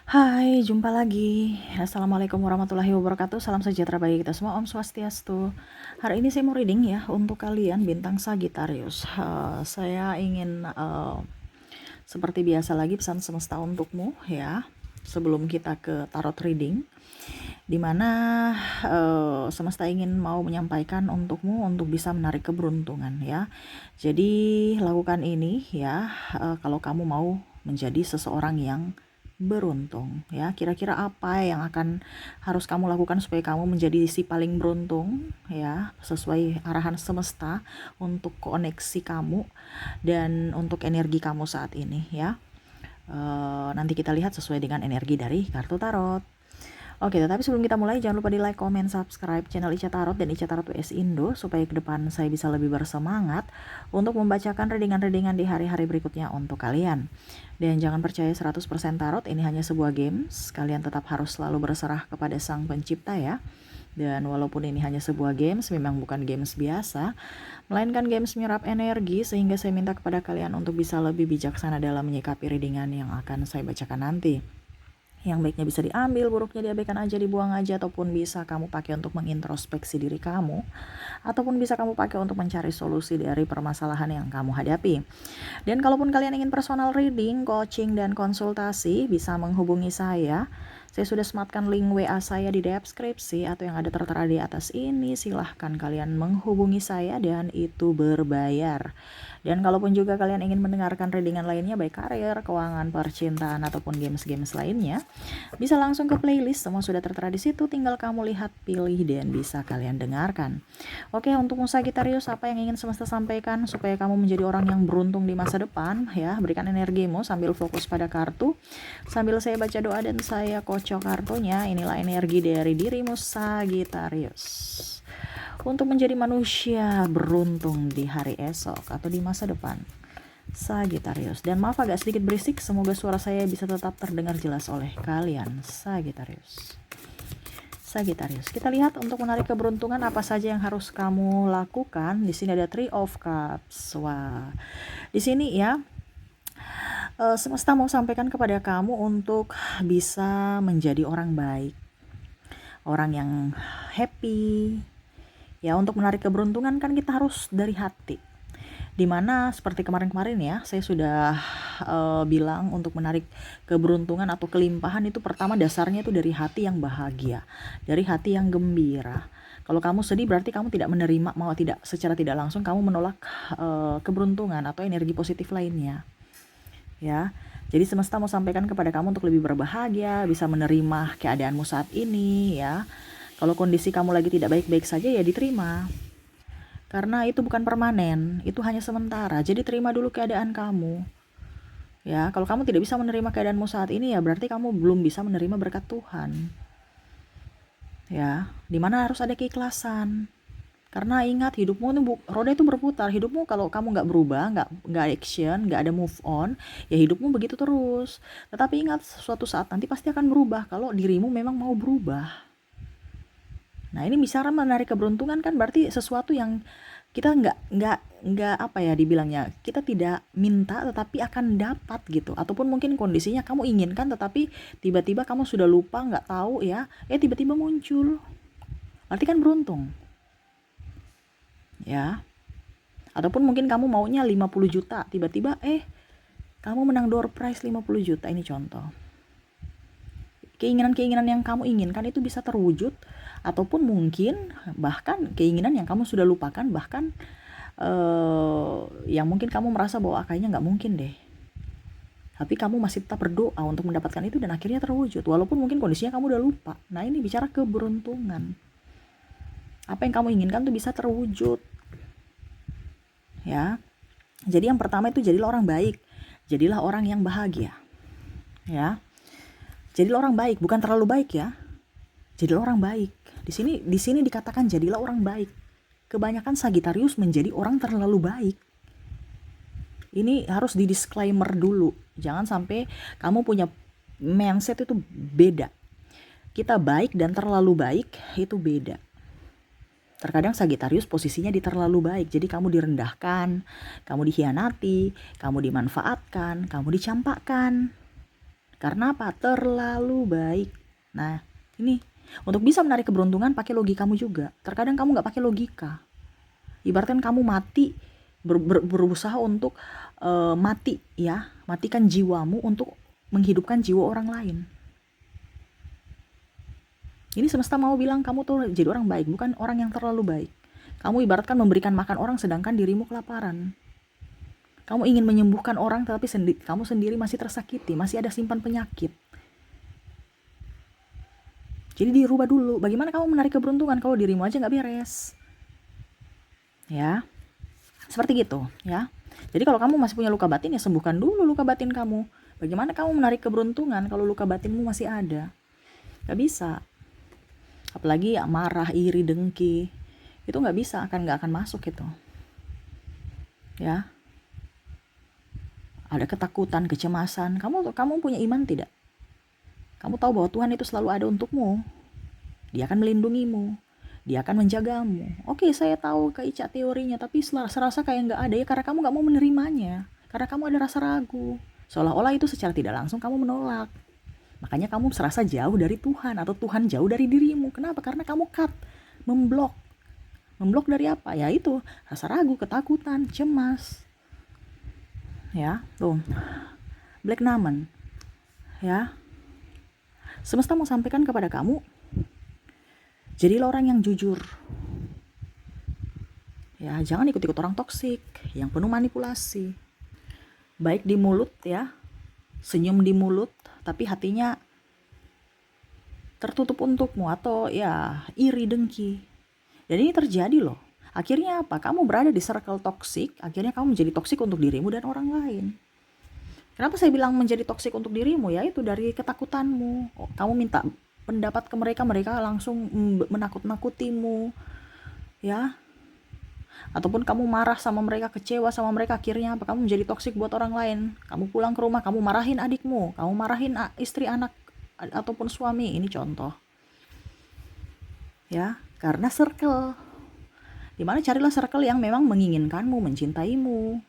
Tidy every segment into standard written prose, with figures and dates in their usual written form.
Hai, jumpa lagi. Assalamualaikum warahmatullahi wabarakatuh. Salam sejahtera bagi kita semua. Om Swastiastu. Hari ini saya mau reading ya untuk kalian bintang Sagittarius. Saya ingin seperti biasa lagi pesan semesta untukmu ya. Sebelum kita ke tarot reading, dimana semesta ingin mau menyampaikan untukmu untuk bisa menarik keberuntungan ya. Jadi lakukan ini ya kalau kamu mau menjadi seseorang yang beruntung ya. Kira-kira apa yang akan harus kamu lakukan supaya kamu menjadi si paling beruntung ya, sesuai arahan semesta untuk koneksi kamu dan untuk energi kamu saat ini ya. Nanti kita lihat sesuai dengan energi dari kartu tarot. Oke, tetapi sebelum kita mulai jangan lupa di like, comment, subscribe channel Ica Tarot dan Ica Tarot WS Indo supaya ke depan saya bisa lebih bersemangat untuk membacakan readingan-readingan di hari-hari berikutnya untuk kalian. Dan jangan percaya 100% tarot, ini hanya sebuah games. Kalian tetap harus selalu berserah kepada Sang Pencipta ya. Dan walaupun ini hanya sebuah games, memang bukan games biasa, melainkan games menyerap energi, sehingga saya minta kepada kalian untuk bisa lebih bijaksana dalam menyikapi readingan yang akan saya bacakan nanti. Yang baiknya bisa diambil, buruknya diabaikan aja, dibuang aja, ataupun bisa kamu pakai untuk mengintrospeksi diri kamu, ataupun bisa kamu pakai untuk mencari solusi dari permasalahan yang kamu hadapi. Dan kalaupun kalian ingin personal reading, coaching, dan konsultasi, bisa menghubungi saya. Saya sudah sematkan link WA saya di deskripsi atau yang ada tertera di atas ini. Silahkan kalian menghubungi saya dan itu berbayar. Dan kalaupun juga kalian ingin mendengarkan readingan lainnya, baik karir, keuangan, percintaan, ataupun games-games lainnya, bisa langsung ke playlist, semua sudah tertera di situ, tinggal kamu lihat, pilih, dan bisa kalian dengarkan. Oke, untuk Sagittarius, apa yang ingin semesta sampaikan supaya kamu menjadi orang yang beruntung di masa depan ya? Berikan energimu sambil fokus pada kartu, sambil saya baca doa dan saya kocok kartunya. Inilah energi dari dirimu Sagittarius untuk menjadi manusia beruntung di hari esok atau di masa depan, Sagittarius. Dan maaf agak sedikit berisik, semoga suara saya bisa tetap terdengar jelas oleh kalian, Sagittarius. Sagittarius, kita lihat untuk menarik keberuntungan apa saja yang harus kamu lakukan. Di sini ada Three of Cups. Wah, di sini ya semesta mau sampaikan kepada kamu untuk bisa menjadi orang baik, orang yang happy. Ya, untuk menarik keberuntungan kan kita harus dari hati. Dimana seperti kemarin-kemarin ya, saya sudah bilang untuk menarik keberuntungan atau kelimpahan itu pertama dasarnya itu dari hati yang bahagia, dari hati yang gembira. Kalau kamu sedih berarti kamu tidak menerima, mau tidak secara tidak langsung kamu menolak keberuntungan atau energi positif lainnya. Ya, jadi semesta mau sampaikan kepada kamu untuk lebih berbahagia, bisa menerima keadaanmu saat ini ya. Kalau kondisi kamu lagi tidak baik-baik saja ya diterima. Karena itu bukan permanen, itu hanya sementara. Jadi terima dulu keadaan kamu. Ya, kalau kamu tidak bisa menerima keadaanmu saat ini ya berarti kamu belum bisa menerima berkat Tuhan. Ya, dimana harus ada keikhlasan. Karena ingat hidupmu itu roda itu berputar. Hidupmu kalau kamu nggak berubah, nggak action, nggak ada move on, ya hidupmu begitu terus. Tetapi ingat suatu saat nanti pasti akan berubah kalau dirimu memang mau berubah. Nah, ini bicara menarik keberuntungan kan berarti sesuatu yang kita nggak apa ya dibilangnya, kita tidak minta tetapi akan dapat gitu, ataupun mungkin kondisinya kamu inginkan tetapi tiba-tiba kamu sudah lupa, nggak tahu ya, tiba-tiba muncul, berarti kan beruntung ya. Ataupun mungkin kamu maunya 50 juta, tiba-tiba kamu menang door prize 50 juta, ini contoh. Keinginan-keinginan yang kamu inginkan itu bisa terwujud, ataupun mungkin bahkan keinginan yang kamu sudah lupakan, bahkan yang mungkin kamu merasa bahwa kayaknya nggak mungkin deh, tapi kamu masih tetap berdoa untuk mendapatkan itu dan akhirnya terwujud walaupun mungkin kondisinya kamu udah lupa. Nah, ini bicara keberuntungan, apa yang kamu inginkan tuh bisa terwujud ya. Jadi yang pertama itu jadilah orang baik, jadilah orang yang bahagia ya. Jadilah orang baik, bukan terlalu baik ya. Jadilah orang baik. Di sini dikatakan jadilah orang baik. Kebanyakan Sagittarius menjadi orang terlalu baik. Ini harus di disclaimer dulu. Jangan sampai kamu punya mindset itu beda. Kita baik dan terlalu baik itu beda. Terkadang Sagittarius posisinya di terlalu baik. Jadi kamu direndahkan, kamu dikhianati, kamu dimanfaatkan, kamu dicampakkan. Karena apa? Terlalu baik. Nah, ini untuk bisa menarik keberuntungan pakai logikamu juga. Terkadang kamu nggak pakai logika. Ibaratkan kamu mati berusaha untuk mati ya, matikan jiwamu untuk menghidupkan jiwa orang lain. Ini semesta mau bilang kamu tuh jadi orang baik, bukan orang yang terlalu baik. Kamu ibaratkan memberikan makan orang sedangkan dirimu kelaparan. Kamu ingin menyembuhkan orang tapi kamu sendiri masih tersakiti, masih ada simpan penyakit. Jadi dirubah dulu. Bagaimana kamu menarik keberuntungan kalau dirimu aja nggak beres? Ya, seperti gitu ya. Jadi kalau kamu masih punya luka batin, ya sembuhkan dulu luka batin kamu. Bagaimana kamu menarik keberuntungan kalau luka batinmu masih ada? Gak bisa. Apalagi ya marah, iri, dengki, itu nggak bisa, nggak akan masuk itu. Ya, ada ketakutan, kecemasan. Kamu punya iman tidak? Kamu tahu bahwa Tuhan itu selalu ada untukmu. Dia akan melindungimu. Dia akan menjagamu. Oke, saya tahu Kak Ica teorinya, tapi serasa kayak nggak ada ya karena kamu nggak mau menerimanya. Karena kamu ada rasa ragu. Seolah-olah itu secara tidak langsung kamu menolak. Makanya kamu serasa jauh dari Tuhan atau Tuhan jauh dari dirimu. Kenapa? Karena kamu memblok. Memblok dari apa? Ya itu, rasa ragu, ketakutan, cemas. Ya, tuh. Black Namen. Ya. Semesta mau sampaikan kepada kamu, jadilah orang yang jujur. Ya, jangan ikut-ikut orang toksik yang penuh manipulasi. Baik di mulut ya, senyum di mulut, tapi hatinya tertutup untukmu atau ya iri dengki. Dan ini terjadi loh. Akhirnya apa? Kamu berada di circle toksik, akhirnya kamu menjadi toksik untuk dirimu dan orang lain. Kenapa saya bilang menjadi toksik untuk dirimu? Ya itu dari ketakutanmu. Kamu minta pendapat ke mereka, mereka langsung menakut-nakutimu. Ya. Ataupun kamu marah sama mereka, kecewa sama mereka, akhirnya apa? Kamu menjadi toksik buat orang lain. Kamu pulang ke rumah, kamu marahin adikmu, kamu marahin istri, anak, ataupun suami. Ini contoh. Ya, karena circle. Dimana carilah circle yang memang menginginkanmu, mencintaimu.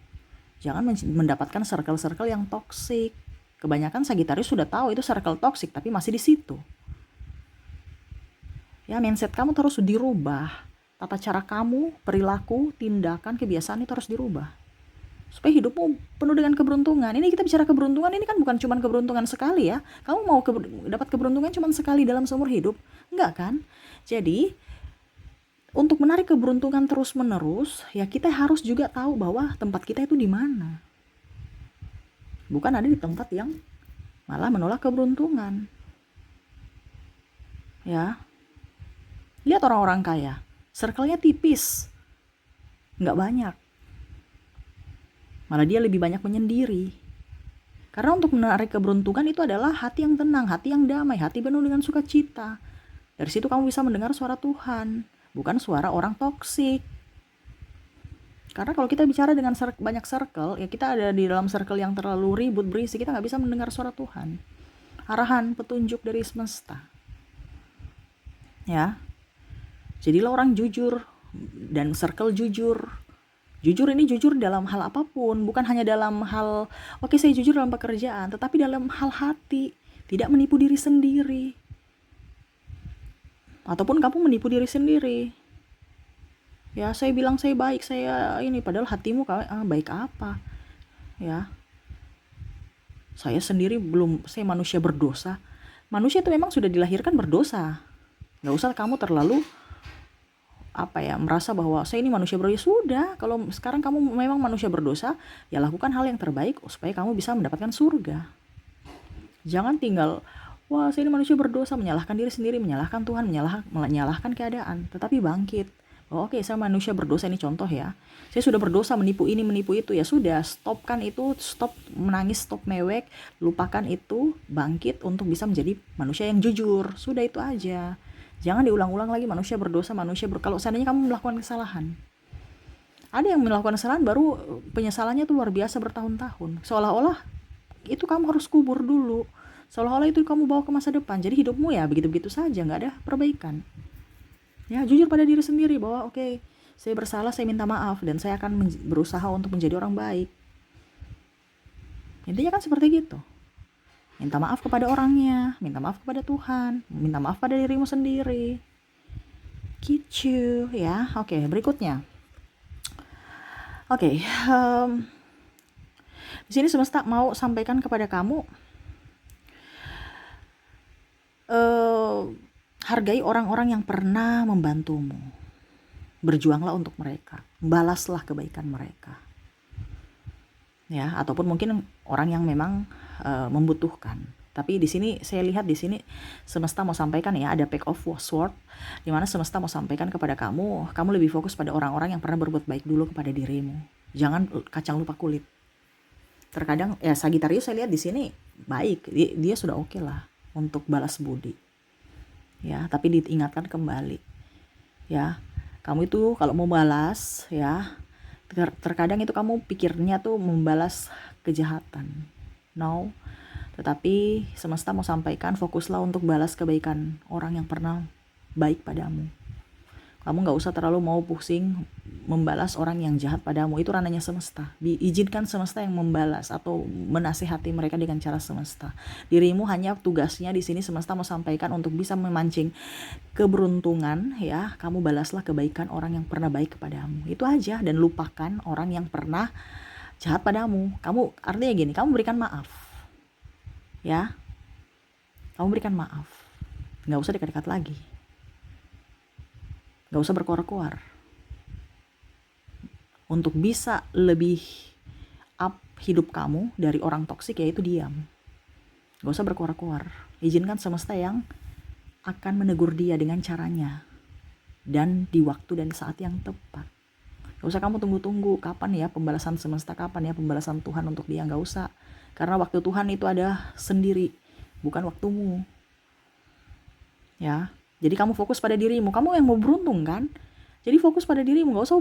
Jangan mendapatkan circle-circle yang toksik. Kebanyakan Sagitarius sudah tahu itu circle toksik, tapi masih di situ. Ya, mindset kamu terus dirubah. Tata cara kamu, perilaku, tindakan, kebiasaan itu harus dirubah. Supaya hidupmu penuh dengan keberuntungan. Ini kita bicara keberuntungan, ini kan bukan cuma keberuntungan sekali ya. Kamu mau dapat keberuntungan cuma sekali dalam seumur hidup? Enggak kan? Jadi, untuk menarik keberuntungan terus-menerus, ya kita harus juga tahu bahwa tempat kita itu di mana. Bukan ada di tempat yang malah menolak keberuntungan. Ya. Lihat orang-orang kaya, circle-nya tipis. Nggak banyak. Malah dia lebih banyak menyendiri. Karena untuk menarik keberuntungan itu adalah hati yang tenang, hati yang damai, hati penuh dengan sukacita. Dari situ kamu bisa mendengar suara Tuhan, bukan suara orang toksik. Karena kalau kita bicara dengan banyak circle, ya kita ada di dalam circle yang terlalu ribut, berisik, kita nggak bisa mendengar suara Tuhan. Arahan, petunjuk dari semesta. Ya, jadilah orang jujur dan circle jujur. Jujur ini jujur dalam hal apapun, bukan hanya dalam hal, oke saya jujur dalam pekerjaan, tetapi dalam hal hati, tidak menipu diri sendiri. Ataupun kamu menipu diri sendiri. Ya, saya bilang saya baik, saya ini, padahal hatimu baik apa? Ya. Saya sendiri saya manusia berdosa. Manusia itu memang sudah dilahirkan berdosa. Nggak usah kamu terlalu merasa bahwa saya ini manusia berdosa. Sudah, kalau sekarang kamu memang manusia berdosa, ya lakukan hal yang terbaik supaya kamu bisa mendapatkan surga. Jangan tinggal, wah saya ini manusia berdosa, menyalahkan diri sendiri, menyalahkan Tuhan, menyalahkan keadaan. Tetapi bangkit, oke saya manusia berdosa, ini contoh ya. Saya sudah berdosa, menipu ini, menipu itu, ya sudah, stopkan itu, stop menangis, stop mewek, lupakan itu, bangkit untuk bisa menjadi manusia yang jujur. Sudah, itu aja. Jangan diulang-ulang lagi manusia berdosa, kalau seandainya kamu melakukan kesalahan. Ada yang melakukan kesalahan baru penyesalannya tuh luar biasa bertahun-tahun. Seolah-olah itu kamu harus kubur dulu. Seolah-olah itu kamu bawa ke masa depan. Jadi hidupmu ya begitu-begitu saja, nggak ada perbaikan. Ya, jujur pada diri sendiri bahwa oke, saya bersalah, saya minta maaf, dan saya akan berusaha untuk menjadi orang baik. Intinya kan seperti gitu. Minta maaf kepada orangnya, minta maaf kepada Tuhan, minta maaf pada dirimu sendiri. Gitu ya. Oke, berikutnya. Oke, di sini semesta mau sampaikan kepada kamu, hargai orang-orang yang pernah membantumu. Berjuanglah untuk mereka, balaslah kebaikan mereka. Ya, ataupun mungkin orang yang memang membutuhkan. Tapi di sini saya lihat di sini semesta mau sampaikan ya, ada pack of sword di mana semesta mau sampaikan kepada kamu lebih fokus pada orang-orang yang pernah berbuat baik dulu kepada dirimu. Jangan kacang lupa kulit. Terkadang ya Sagittarius saya lihat di sini baik, dia sudah oke lah untuk balas budi. Ya, tapi diingatkan kembali. Ya, kamu itu kalau mau balas ya, terkadang itu kamu pikirnya tuh membalas kejahatan. No. Tetapi semesta mau sampaikan fokuslah untuk balas kebaikan orang yang pernah baik padamu. Kamu gak usah terlalu mau pusing membalas orang yang jahat padamu. Itu ranahnya semesta. Diizinkan semesta yang membalas atau menasihati mereka dengan cara semesta. Dirimu hanya tugasnya di sini semesta mau sampaikan untuk bisa memancing keberuntungan ya. Kamu balaslah kebaikan orang yang pernah baik kepadamu. Itu aja, dan lupakan orang yang pernah jahat padamu. Kamu artinya gini, kamu berikan maaf. Ya, kamu berikan maaf, gak usah dekat-dekat lagi, gak usah berkoar-koar. Untuk bisa lebih up hidup kamu dari orang toksik, yaitu diam, gak usah berkoar-koar. Izinkan semesta yang akan menegur dia dengan caranya dan di waktu dan saat yang tepat. Gak usah kamu tunggu-tunggu kapan ya pembalasan semesta, kapan ya pembalasan Tuhan untuk dia. Gak usah, karena waktu Tuhan itu ada sendiri, bukan waktumu. Ya, jadi kamu fokus pada dirimu. Kamu yang mau beruntung kan? Jadi fokus pada dirimu, gak usah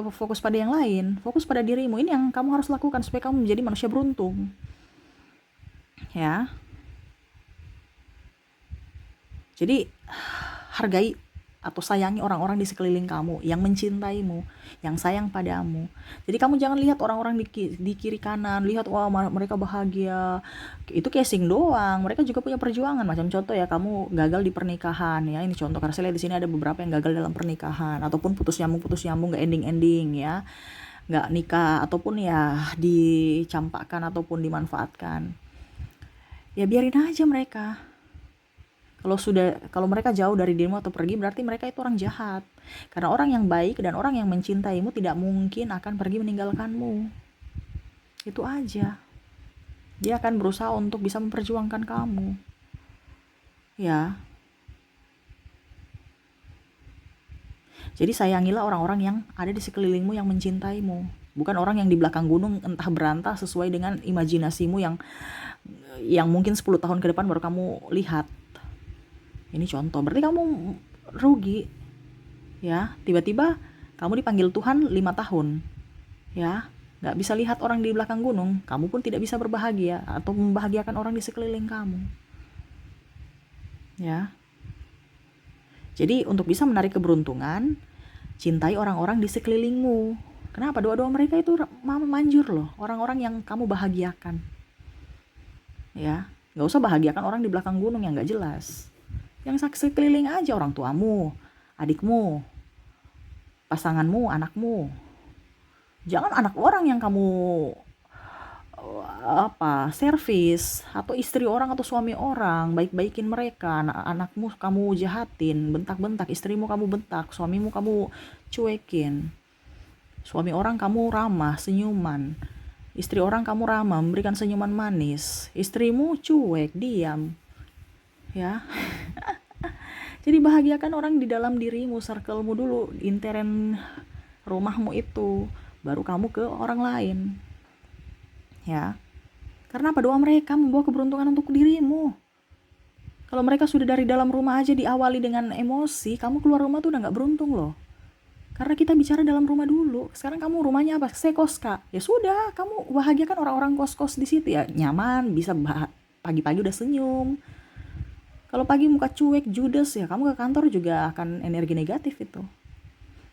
fokus pada yang lain. Fokus pada dirimu. Ini yang kamu harus lakukan supaya kamu menjadi manusia beruntung. Ya. Jadi hargai atau sayangi orang-orang di sekeliling kamu yang mencintaimu, yang sayang padamu. Jadi kamu jangan lihat orang-orang di kiri kanan, lihat wah mereka bahagia, itu casing doang. Mereka juga punya perjuangan. Macam contoh ya, kamu gagal di pernikahan ya, ini contoh karena saya lihat di sini ada beberapa yang gagal dalam pernikahan ataupun putus nyambung nggak ending ya, nggak nikah ataupun ya dicampakkan ataupun dimanfaatkan. Ya biarin aja mereka. Kalau mereka jauh dari dirimu atau pergi, berarti mereka itu orang jahat. Karena orang yang baik dan orang yang mencintaimu tidak mungkin akan pergi meninggalkanmu. Itu aja. Dia akan berusaha untuk bisa memperjuangkan kamu. Ya. Jadi sayangilah orang-orang yang ada di sekelilingmu yang mencintaimu. Bukan orang yang di belakang gunung entah berantah sesuai dengan imajinasimu yang mungkin 10 tahun ke depan baru kamu lihat. Ini contoh, berarti kamu rugi. Ya, tiba-tiba kamu dipanggil Tuhan 5 tahun. Ya, gak bisa lihat orang di belakang gunung. Kamu pun tidak bisa berbahagia atau membahagiakan orang di sekeliling kamu. Ya. Jadi untuk bisa menarik keberuntungan, cintai orang-orang di sekelilingmu. Kenapa? Doa-doa mereka itu manjur loh. Orang-orang yang kamu bahagiakan. Ya, gak usah bahagiakan orang di belakang gunung yang gak jelas. Yang sekeliling aja, orang tuamu, adikmu, pasanganmu, anakmu. Jangan anak orang yang kamu servis, atau istri orang atau suami orang, baik-baikin mereka. Anakmu kamu jahatin, bentak-bentak, istrimu kamu bentak, suamimu kamu cuekin. Suami orang kamu ramah, senyuman. Istri orang kamu ramah, memberikan senyuman manis. Istrimu cuek, diam. Ya. Jadi bahagiakan orang di dalam dirimu, circlemu dulu, intern rumahmu itu, baru kamu ke orang lain. Ya. Karena apa? Doa mereka membawa keberuntungan untuk dirimu. Kalau mereka sudah dari dalam rumah aja diawali dengan emosi, kamu keluar rumah tuh udah gak beruntung loh. Karena kita bicara dalam rumah dulu. Sekarang kamu rumahnya apa? Saya kos kak. Ya sudah, kamu bahagiakan orang-orang kos-kos di situ ya, nyaman, bisa pagi-pagi udah senyum. Kalau pagi muka cuek, judes ya, kamu ke kantor juga akan energi negatif itu.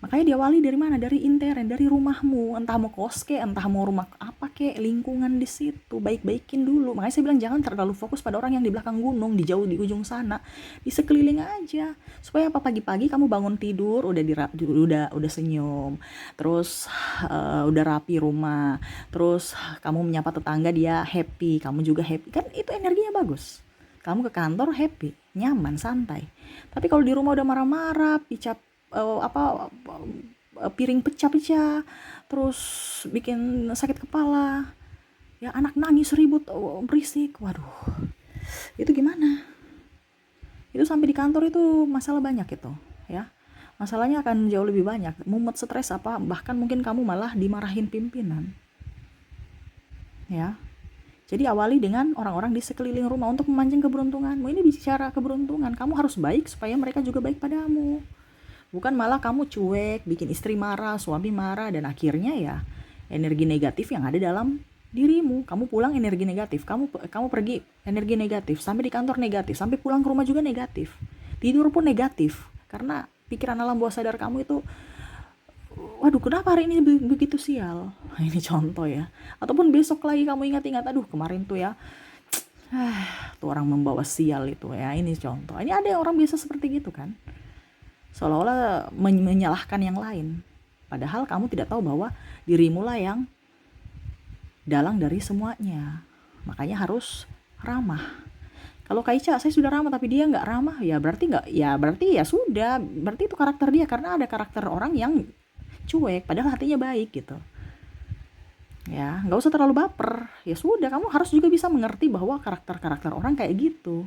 Makanya diawali dari mana? Dari intern, dari rumahmu. Entah mau kos ke, entah mau rumah apa ke, lingkungan di situ. Baik-baikin dulu. Makanya saya bilang jangan terlalu fokus pada orang yang di belakang gunung, di jauh di ujung sana. Di sekeliling aja. Supaya apa, pagi-pagi kamu bangun tidur udah senyum. Terus udah rapi rumah. Terus kamu menyapa tetangga, dia happy, kamu juga happy. Kan itu energinya bagus. Kamu ke kantor happy, nyaman, santai. Tapi kalau di rumah udah marah-marah, piring pecah-pecah, terus bikin sakit kepala, ya anak nangis ribut, berisik, waduh, itu gimana? Itu sampai di kantor itu masalah banyak itu, ya. Masalahnya akan jauh lebih banyak, mumet, stres apa, bahkan mungkin kamu malah dimarahin pimpinan, ya. Jadi awali dengan orang-orang di sekeliling rumah untuk memancing keberuntunganmu. Ini bicara keberuntungan, kamu harus baik supaya mereka juga baik padamu. Bukan malah kamu cuek, bikin istri marah, suami marah, dan akhirnya ya energi negatif yang ada dalam dirimu. Kamu pulang energi negatif, kamu pergi energi negatif, sampai di kantor negatif, sampai pulang ke rumah juga negatif. Tidur pun negatif, karena pikiran alam bawah sadar kamu itu, waduh kenapa hari ini begitu sial. Nah, ini contoh ya. Ataupun besok lagi kamu ingat-ingat, aduh kemarin tuh ya, tuh orang membawa sial itu ya. Ini contoh. Ini ada orang biasa seperti gitu kan. Seolah-olah menyalahkan yang lain. Padahal kamu tidak tahu bahwa dirimu lah yang dalang dari semuanya. Makanya harus ramah. Kalau Kak Ica, saya sudah ramah tapi dia nggak ramah, ya berarti ya sudah, berarti itu karakter dia, karena ada karakter orang yang cuek, padahal hatinya baik gitu. Ya, nggak usah terlalu baper. Ya sudah, kamu harus juga bisa mengerti bahwa karakter orang kayak gitu.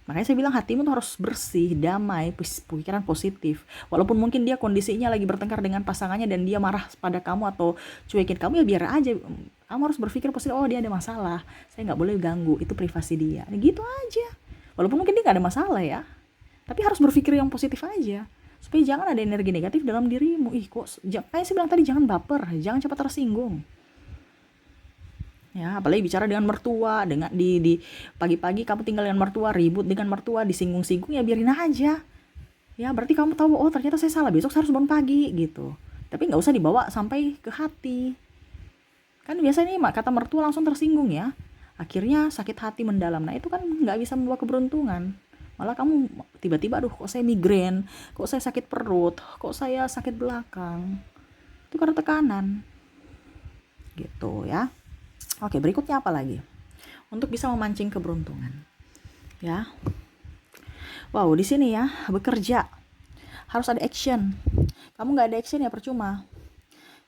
Makanya saya bilang hatimu tuh harus bersih, damai, pikiran positif. Walaupun mungkin dia kondisinya lagi bertengkar dengan pasangannya dan dia marah pada kamu atau cuekin kamu, ya biar aja. Kamu harus berpikir positif, oh dia ada masalah, saya nggak boleh ganggu, itu privasi dia. Nah, gitu aja. Walaupun mungkin dia nggak ada masalah ya, tapi harus berpikir yang positif aja. Supaya jangan ada energi negatif dalam dirimu. Kayak saya bilang tadi, jangan baper, jangan cepat tersinggung. Ya, apalagi bicara dengan mertua, dengan di pagi-pagi kamu tinggal dengan mertua, ribut dengan mertua, disinggung-singgung, ya biarin aja. Ya, berarti kamu tahu, oh ternyata saya salah, besok saya harus bangun pagi gitu. Tapi nggak usah dibawa sampai ke hati. Kan biasanya nih kata mertua langsung tersinggung ya. Akhirnya sakit hati mendalam. Nah, itu kan nggak bisa membawa keberuntungan. Malah kamu tiba-tiba, aduh kok saya migrain, kok saya sakit perut, kok saya sakit belakang. Itu karena tekanan. Gitu ya. Oke, berikutnya apa lagi? Untuk bisa memancing keberuntungan. Ya. Wow, di sini ya, bekerja. Harus ada action. Kamu nggak ada action ya percuma.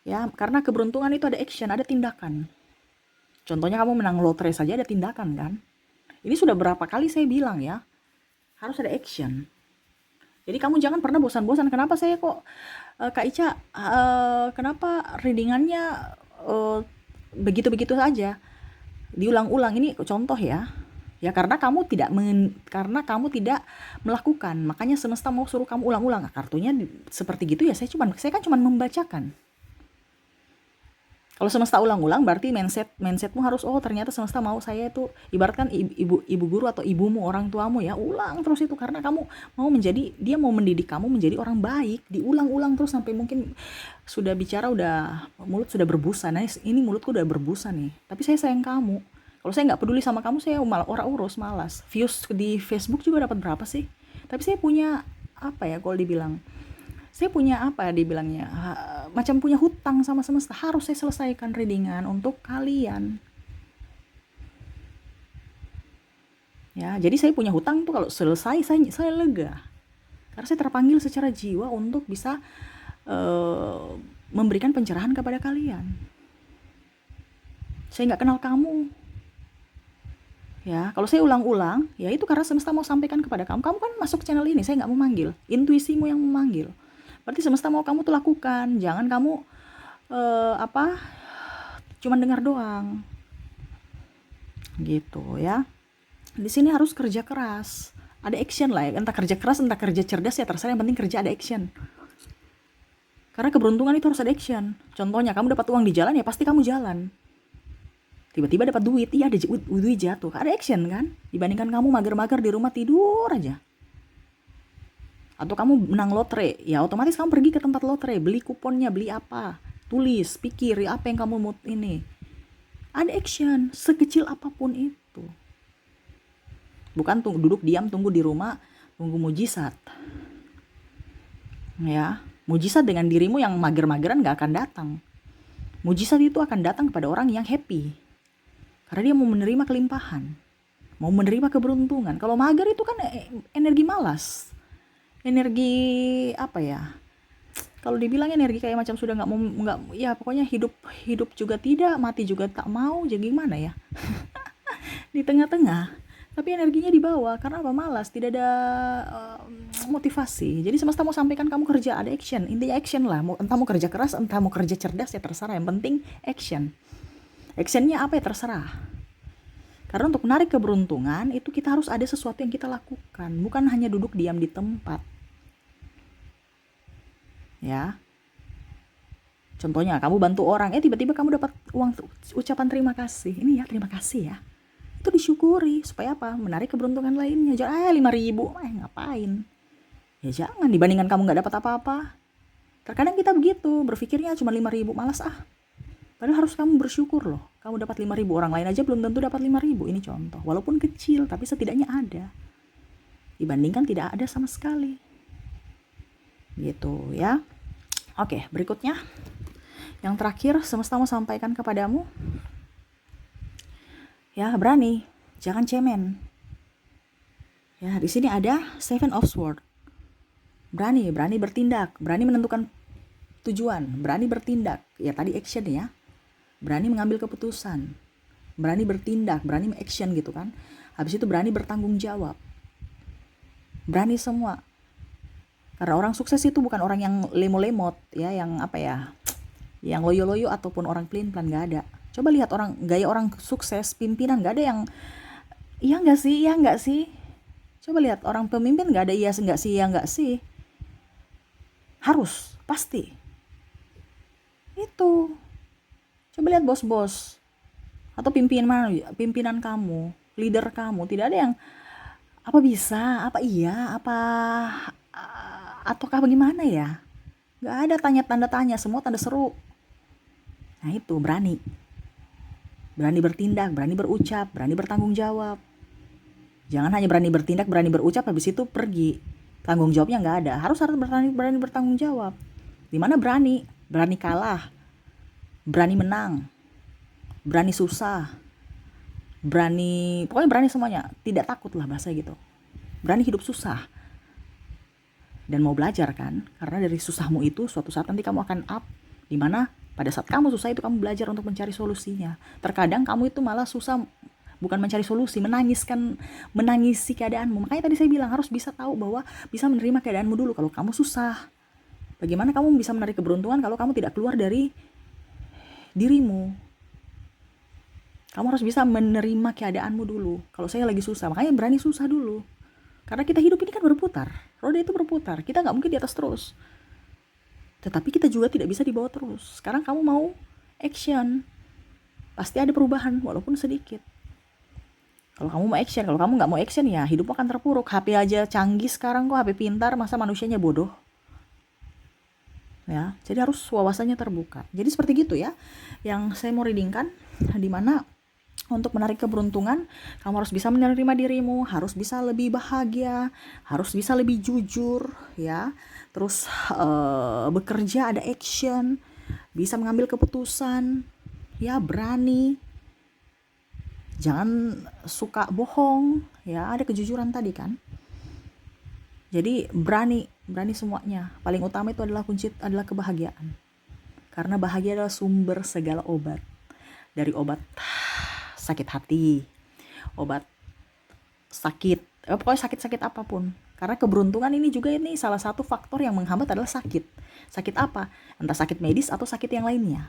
Ya, karena keberuntungan itu ada action, ada tindakan. Contohnya kamu menang lotre saja ada tindakan kan? Ini sudah berapa kali saya bilang ya, harus ada action. Jadi kamu jangan pernah bosan-bosan. Kenapa saya kok Kak Ica, kenapa readingannya begitu-begitu saja, diulang-ulang? Ini contoh ya. Ya karena kamu tidak melakukan, makanya semesta mau suruh kamu ulang-ulang. Kartunya seperti gitu ya. Saya kan cuma membacakan. Kalau semesta ulang-ulang berarti mindsetmu harus, oh ternyata semesta mau saya itu, ibaratkan ibu guru atau ibumu, orang tuamu ya, ulang terus itu karena kamu dia mau mendidik kamu menjadi orang baik. Diulang-ulang terus sampai mungkin sudah bicara mulut sudah berbusa. Nah, ini mulutku udah berbusa nih, tapi saya sayang kamu. Kalau saya nggak peduli sama kamu, saya malah urus, malas. Views di Facebook juga dapat berapa sih? Tapi saya punya apa ya, kalau dibilang saya punya apa dibilangnya, macam punya hutang sama semesta, harus saya selesaikan readingan untuk kalian. Ya, jadi saya punya hutang tuh, kalau selesai saya lega. Karena saya terpanggil secara jiwa untuk bisa memberikan pencerahan kepada kalian. Saya nggak kenal kamu. Ya, kalau saya ulang-ulang, ya itu karena semesta mau sampaikan kepada kamu. Kamu kan masuk channel ini, saya nggak memanggil, intuisimu yang memanggil. Berarti semesta mau kamu tuh lakukan, jangan kamu cuman dengar doang. Gitu ya. Di sini harus kerja keras. Ada action lah ya, entah kerja keras, entah kerja cerdas, ya terserah, yang penting kerja ada action. Karena keberuntungan itu harus ada action. Contohnya, kamu dapat uang di jalan, ya pasti kamu jalan. Tiba-tiba dapat duit, iya ada duit jatuh, ada action kan? Dibandingkan kamu mager-mager di rumah tidur aja. Atau kamu menang lotre, ya otomatis kamu pergi ke tempat lotre, beli kuponnya, beli apa, tulis, pikir ya apa yang kamu mau ini. Ada action sekecil apapun itu. Bukan duduk diam tunggu di rumah, tunggu mujizat. Ya, mujizat dengan dirimu yang mager-mageran gak akan datang. Mujizat itu akan datang kepada orang yang happy. Karena dia mau menerima kelimpahan, mau menerima keberuntungan. Kalau mager itu kan energi malas. Energi apa ya? Kalau dibilang energi kayak macam sudah nggak ya pokoknya hidup juga tidak, mati juga tak mau, jadi gimana ya? Di tengah-tengah. Tapi energinya dibawa karena apa? Malas, tidak ada motivasi. Jadi semesta mau sampaikan kamu kerja, ada action. Intinya action lah. Entah mau kerja keras, entah mau kerja cerdas ya terserah. Yang penting action. Actionnya apa ya terserah. Karena untuk menarik keberuntungan itu kita harus ada sesuatu yang kita lakukan, bukan hanya duduk diam di tempat. Ya. Contohnya kamu bantu orang, tiba-tiba kamu dapat uang ucapan terima kasih. Ini ya terima kasih ya. Itu disyukuri supaya apa? Menarik keberuntungan lainnya. Jangan 5.000, ngapain? Ya jangan, dibandingkan kamu nggak dapat apa-apa. Terkadang kita begitu, berpikirnya cuma 5.000, malas Padahal harus kamu bersyukur loh. Kamu dapat 5.000, orang lain aja belum tentu dapat 5.000. Ini contoh, walaupun kecil tapi setidaknya ada. Dibandingkan tidak ada sama sekali. Gitu ya. Oke, berikutnya. Yang terakhir semesta mau sampaikan kepadamu. Ya, berani, jangan cemen. Ya, di sini ada Seven of Swords. Berani bertindak, berani menentukan tujuan, berani bertindak. Ya tadi action ya. Berani mengambil keputusan, berani bertindak, berani action gitu kan. Habis itu berani bertanggung jawab. Berani semua. Karena orang sukses itu bukan orang yang lemot-lemot ya, yang apa ya? Yang loyo-loyo ataupun orang pelin-pelan, enggak ada. Coba lihat gaya orang sukses, pimpinan gak ada yang iya enggak sih. Coba lihat orang pemimpin gak ada iya enggak sih. Harus, pasti. Itu. Coba lihat bos-bos atau pimpinan kamu, leader kamu, tidak ada yang apa bisa, apa iya, apa ataukah bagaimana ya. Gak ada tanda tanya, semua tanda seru. Nah itu berani bertindak, berani berucap, berani bertanggung jawab. Jangan hanya berani bertindak, berani berucap, habis itu pergi. Tanggung jawabnya nggak ada. Harus berani bertanggung jawab. Dimana berani kalah, berani menang, berani susah, pokoknya berani semuanya. Tidak takut lah bahasa gitu. Berani hidup susah. Dan mau belajar kan, karena dari susahmu itu suatu saat nanti kamu akan up, dimana pada saat kamu susah itu kamu belajar untuk mencari solusinya. Terkadang kamu itu malah susah bukan mencari solusi, menangisi keadaanmu. Makanya tadi saya bilang harus bisa tahu bahwa bisa menerima keadaanmu dulu. Kalau kamu susah, bagaimana kamu bisa menarik keberuntungan kalau kamu tidak keluar dari dirimu? Kamu harus bisa menerima keadaanmu dulu. Kalau saya lagi susah, makanya berani susah dulu. Karena kita hidup ini kan berputar, roda itu berputar. Kita nggak mungkin di atas terus. Tetapi kita juga tidak bisa di bawah terus. Sekarang kamu mau action, pasti ada perubahan walaupun sedikit. Kalau kamu mau action, kalau kamu nggak mau action ya hidup akan terpuruk. HP aja canggih sekarang kok, HP pintar, masa manusianya bodoh? Ya, jadi harus wawasannya terbuka. Jadi seperti gitu ya, yang saya mau readingkan, dimana untuk menarik keberuntungan, kamu harus bisa menerima dirimu, harus bisa lebih bahagia, harus bisa lebih jujur, ya. Terus bekerja, ada action, bisa mengambil keputusan, ya berani. Jangan suka bohong, ya ada kejujuran tadi kan. Jadi berani semuanya. Paling utama itu adalah kunci adalah kebahagiaan. Karena bahagia adalah sumber segala obat. Dari obat sakit hati, obat sakit, pokoknya sakit-sakit apapun. Karena keberuntungan ini juga salah satu faktor yang menghambat adalah sakit. Sakit apa? Entah sakit medis atau sakit yang lainnya.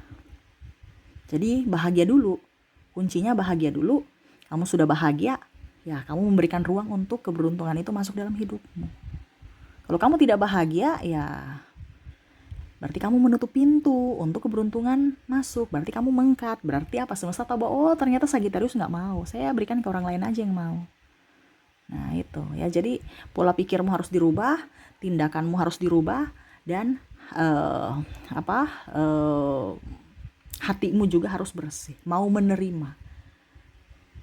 Jadi bahagia dulu. Kuncinya bahagia dulu. Kamu sudah bahagia, ya kamu memberikan ruang untuk keberuntungan itu masuk dalam hidupmu. Kalau kamu tidak bahagia, ya berarti kamu menutup pintu untuk keberuntungan masuk. Berarti kamu mengkat. Berarti apa? Semesta tahu bahwa ternyata Sagittarius nggak mau. Saya berikan ke orang lain aja yang mau. Nah, itu ya. Jadi pola pikirmu harus dirubah, tindakanmu harus dirubah, dan eh, apa? eh, hatimu juga harus bersih. Mau menerima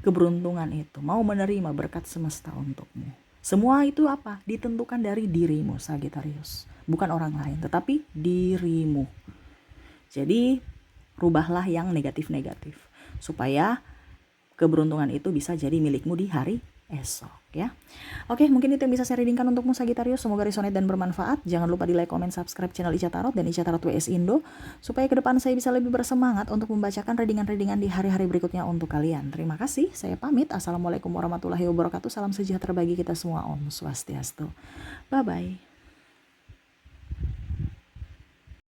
keberuntungan itu, mau menerima berkat semesta untukmu. Semua itu apa? Ditentukan dari dirimu, Sagitarius. Bukan orang lain, tetapi dirimu. Jadi, rubahlah yang negatif-negatif supaya keberuntungan itu bisa jadi milikmu di hari esok ya. Oke, mungkin itu yang bisa saya readingkan untukmu Sagitarius. Semoga resonate dan bermanfaat. Jangan lupa di like, comment, subscribe channel Ica Tarot dan Ica Tarot WS Indo supaya ke depan saya bisa lebih bersemangat untuk membacakan readingan-readingan di hari-hari berikutnya untuk kalian. Terima kasih. Saya pamit. Assalamualaikum warahmatullahi wabarakatuh. Salam sejahtera bagi kita semua. Om Swastiastu. Bye bye.